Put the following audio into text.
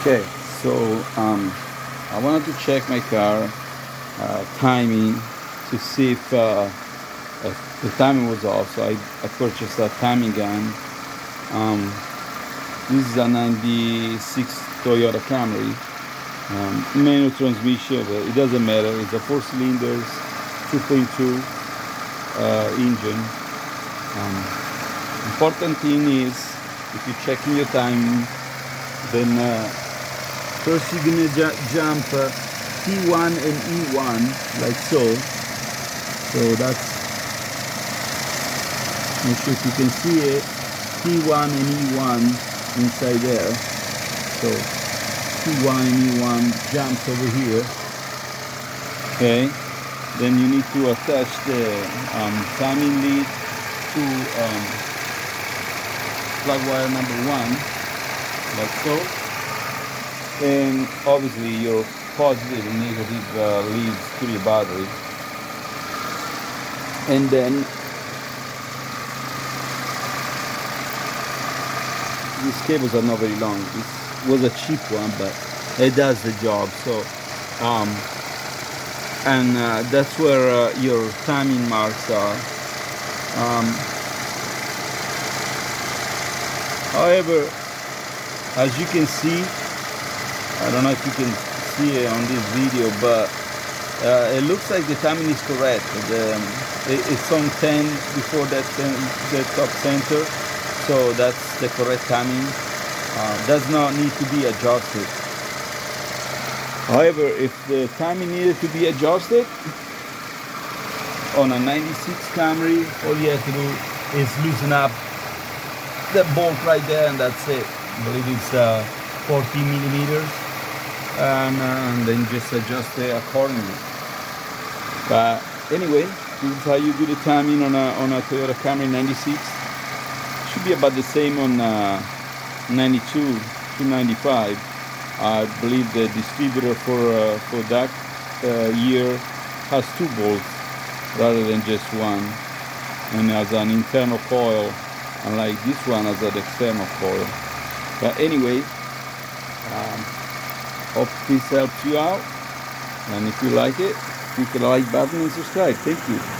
Okay, so I wanted to check my car timing to see if the timing was off. So I purchased a timing gun. Um, this is a '96 Toyota Camry, manual transmission. But it doesn't matter. It's a four cylinders, 2.2 engine. Important thing is if you're checking your timing, then first you're gonna jump T1 and E1 like so. So that's, make sure if you can see it, T1 and E1 inside there. So T1 and E1 jumps over here. Okay. Then you need to attach the timing lead to plug wire number 1, like so. And obviously your positive and negative leads to the battery. And then these cables are not very long. This was a cheap one, but it does the job. So and that's where your timing marks are. However, as you can see, I don't know if you can see it on this video, but it looks like the timing is correct. It's on 10 before that top center, so that's the correct timing. Does not need to be adjusted. However, if the timing needed to be adjusted on a '96 Camry, all you have to do is loosen up the bolt right there, and that's it. I believe it's 14 millimeters, and then just adjust it accordingly. But anyway, this is how you do the timing on a Toyota Camry '96. Should be about the same on 92 to 95. I believe the distributor for that year has 2 bolts rather than just one, and has an internal coil, unlike this one has an external coil. But anyway, hope this helps you out, and if you like it, click the like button and subscribe. Thank you.